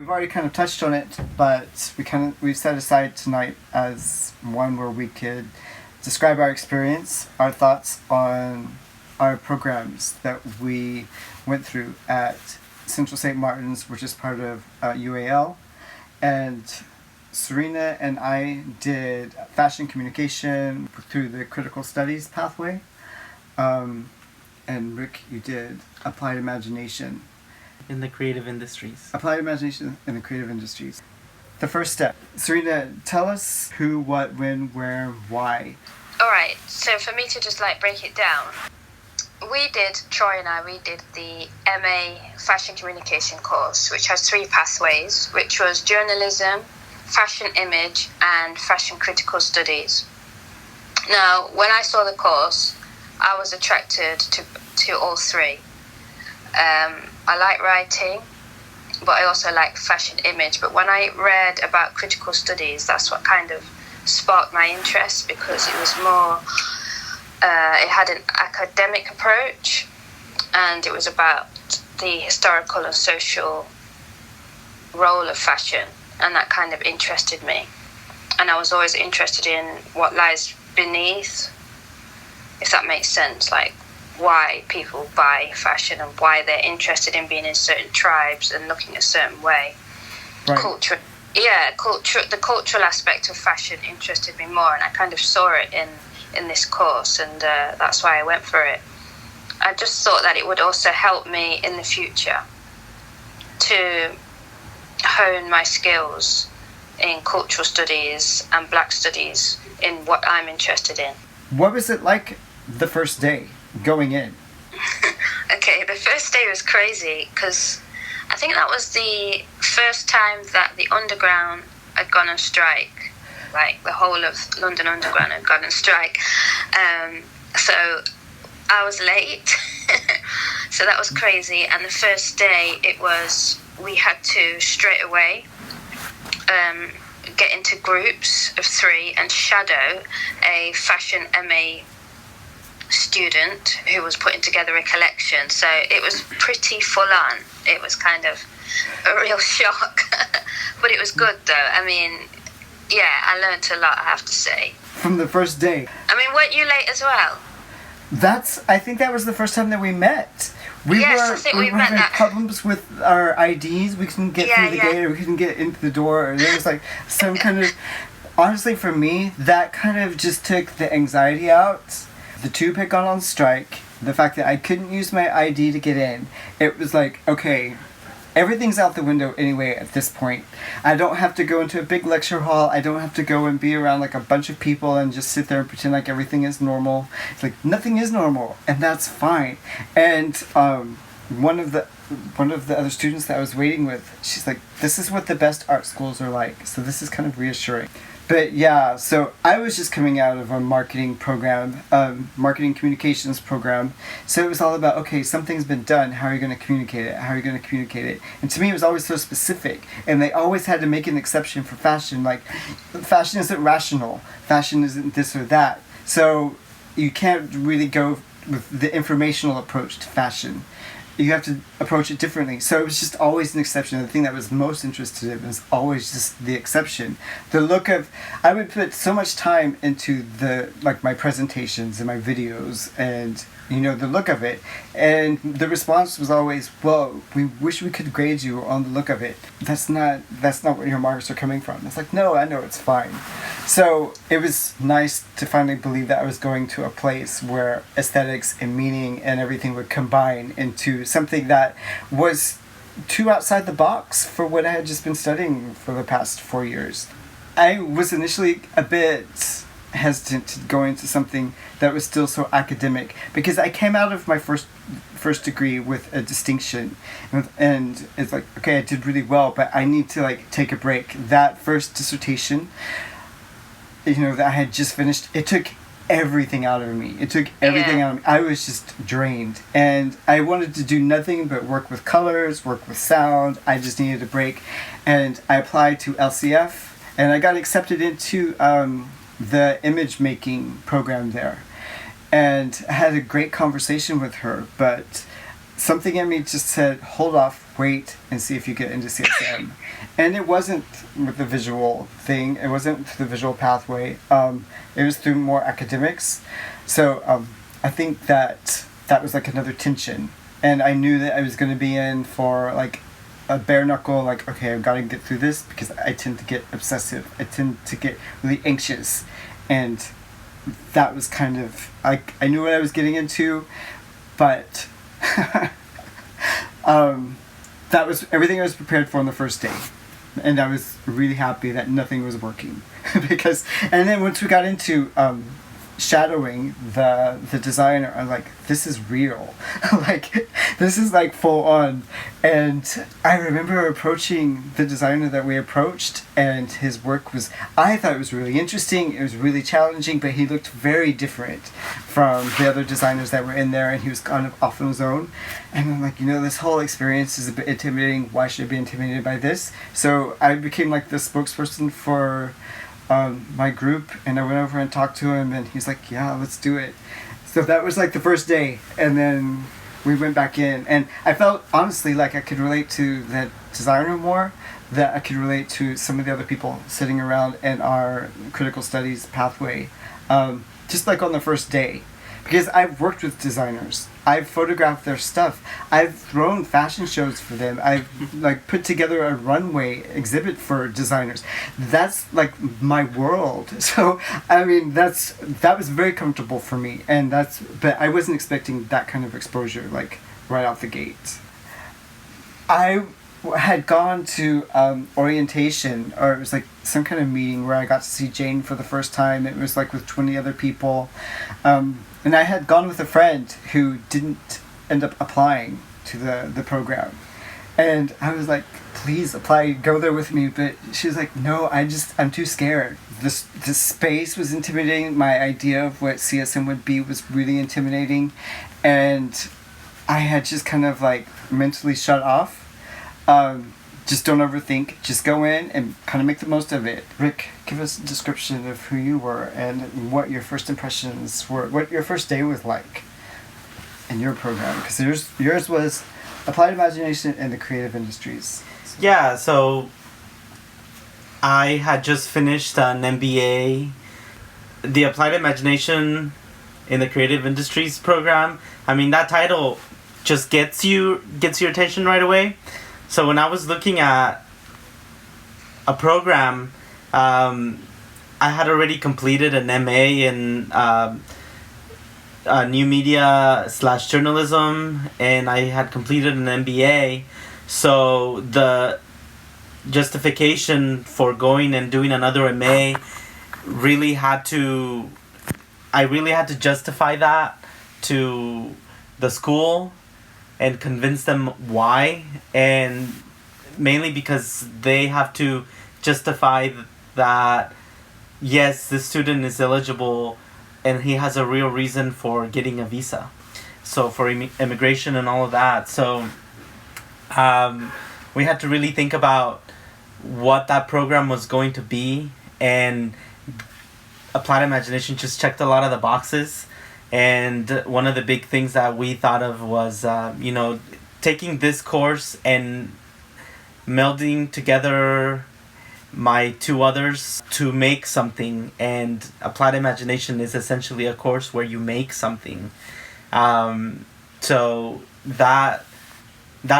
We've already kind of touched on it, but we've set aside tonight as one where we could describe our experience, our thoughts on our programs that we went through at Central Saint Martins, which is part of UAL. And Serena and I did fashion communication through the critical studies pathway. And Rick, you did applied imagination. In the creative industries. Applied imagination in the creative industries. The first step. Serena, tell us who, what, when, where, why. Alright, so for me to just break it down, Troy and I did the MA Fashion Communication course, which has 3 pathways, which was journalism, fashion image, and fashion critical studies. Now, when I saw the course, I was attracted to all 3. I like writing, but I also like fashion image. But when I read about critical studies, that's what kind of sparked my interest, because it was more, it had an academic approach, and it was about the historical and social role of fashion, and that kind of interested me. And I was always interested in what lies beneath, if that makes sense, like why people buy fashion and why they're interested in being in certain tribes and looking a certain way. Right. The cultural aspect of fashion interested me more, and I kind of saw it in this course, and that's why I went for it. I just thought that it would also help me in the future to hone my skills in cultural studies and black studies in what I'm interested in. What was it like the first day going in? Okay, the first day was crazy, because I think that was the first time that the Underground had gone on strike. Like, the whole of London Underground had gone on strike. So I was late. So that was crazy. And the first day, we had to straight away get into groups of 3 and shadow a fashion MA student who was putting together a collection. So it was pretty full on. It was kind of a real shock. But it was good though. I mean, yeah, I learnt a lot, I have to say. From the first day. I mean, weren't you late as well? I think that was the first time that we met. We were having problems with our IDs. We couldn't get through the gate, or we couldn't get into the door. Or there was some kind of... Honestly, for me, that kind of just took the anxiety out. The tube had gone on strike. The fact that I couldn't use my ID to get in. It was like, okay, everything's out the window anyway at this point. I don't have to go into a big lecture hall. I don't have to go and be around a bunch of people and just sit there and pretend like everything is normal. It's like, nothing is normal, and that's fine. And one of the other students that I was waiting with, she's like, this is what the best art schools are like. So this is kind of reassuring. But yeah, so I was just coming out of a marketing program, marketing communications program. So it was all about, okay, something's been done. How are you going to communicate it? How are you going to communicate it? And to me, it was always so specific. And they always had to make an exception for fashion. Like, fashion isn't rational. Fashion isn't this or that. So you can't really go with the informational approach to fashion. You have to approach it differently. So it was just always an exception. The thing that was most interested in was always just the exception. The look of... I would put so much time into my presentations and my videos and, the look of it. And the response was always, well, we wish we could grade you on the look of it. That's not where your marks are coming from. It's like, no, I know it's fine. So it was nice to finally believe that I was going to a place where aesthetics and meaning and everything would combine into something that was too outside the box for what I had just been studying for the past 4 years. I was initially a bit hesitant to go into something that was still so academic, because I came out of my first degree with a distinction, and it's like, okay, I did really well, but I need to take a break. That first dissertation, that I had just finished, it took everything out of me. Out of me. I was just drained, and I wanted to do nothing but work with colors, work with sound. I just needed a break, and I applied to LCF, and I got accepted into the image making program there, and I had a great conversation with her, but something in me just said, hold off, wait, and see if you get into CSM. And it wasn't with the visual thing. It wasn't through the visual pathway. It was through more academics. So I think that was like another tension. And I knew that I was going to be in for like a bare knuckle, like, okay, I've got to get through this because I tend to get obsessive. I tend to get really anxious. And that was kind of, I knew what I was getting into, but that was everything I was prepared for on the first day. And I was really happy that nothing was working. And then once we got into shadowing the designer, I'm like, this is real. Like, this is like full on. And I remember approaching the designer that we approached, and his work was, I thought it was really interesting. It was really challenging, but he looked very different from the other designers that were in there, and he was kind of off on his own. And I'm like, this whole experience is a bit intimidating. Why should I be intimidated by this? So I became like the spokesperson for my group, and I went over and talked to him, and he's like, yeah, let's do it. So that was like the first day, and then we went back in, and I felt honestly like I could relate to that designer more, that I could relate to some of the other people sitting around in our critical studies pathway, just like on the first day. Because I've worked with designers. I've photographed their stuff. I've thrown fashion shows for them. I've like put together a runway exhibit for designers. That's like my world. So I mean that was very comfortable for me, and but I wasn't expecting that kind of exposure like right out the gate. I had gone to orientation, or it was like some kind of meeting where I got to see Jane for the first time. It was like with 20 other people. And I had gone with a friend who didn't end up applying to the program. And I was like, please apply, go there with me. But she was like, no, I'm too scared. This space was intimidating. My idea of what CSM would be was really intimidating. And I had just kind of like mentally shut off. Just don't overthink. Just go in and kind of make the most of it. Rick, give us a description of who you were and what your first impressions were, what your first day was like in your program. Because yours was Applied Imagination in the Creative Industries. Yeah, so I had just finished an MBA. The Applied Imagination in the Creative Industries program, I mean, that title just gets your attention right away. So when I was looking at a program, I had already completed an MA in new media / journalism, and I had completed an MBA. So the justification for going and doing another MA I really had to justify that to the school and convince them why, and mainly because they have to justify that yes, this student is eligible and he has a real reason for getting a visa, so for immigration and all of that. So we had to really think about what that program was going to be, and Applied Imagination just checked a lot of the boxes. And one of the big things that we thought of was, taking this course and melding together my two others to make something. And Applied Imagination is essentially a course where you make something. So that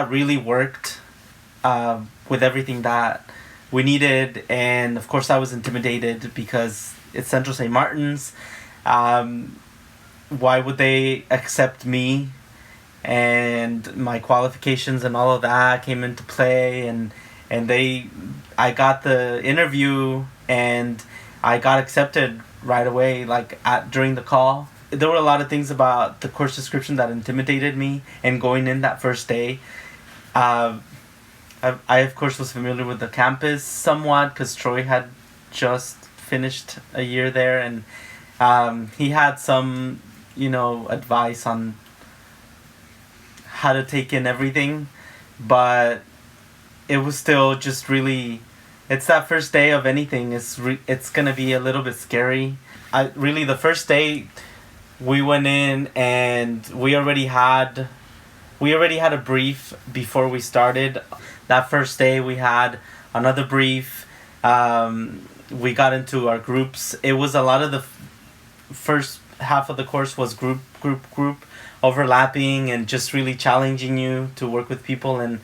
really worked with everything that we needed. And of course I was intimidated because it's Central Saint Martins. Why would they accept me? And my qualifications and all of that came into play, and I got the interview and I got accepted right away, like during the call. There were a lot of things about the course description that intimidated me, and going in that first day, I of course was familiar with the campus somewhat because Troy had just finished a year there, and he had some advice on how to take in everything, but it was still just really, it's that first day of anything. It's gonna be a little bit scary. The first day we went in and we we already had a brief before we started. That first day we had another brief. We got into our groups. It was a lot of the first half of the course was group overlapping and just really challenging you to work with people and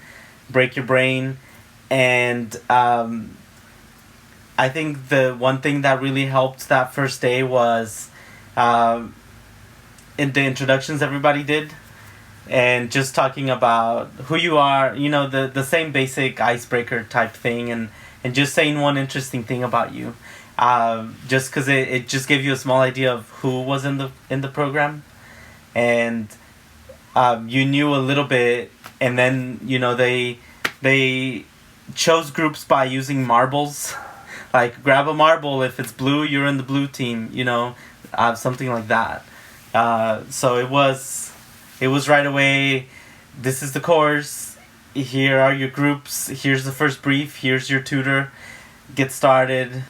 break your brain. And I think the one thing that really helped that first day was in the introductions everybody did, and just talking about who you are, the same basic icebreaker type thing, and just saying one interesting thing about you, just because it just gave you a small idea of who was in the program, and you knew a little bit. And then they chose groups by using marbles, like grab a marble, if it's blue you're in the blue team, something like that. So it was right away, this is the course, here are your groups, here's the first brief, here's your tutor, get started.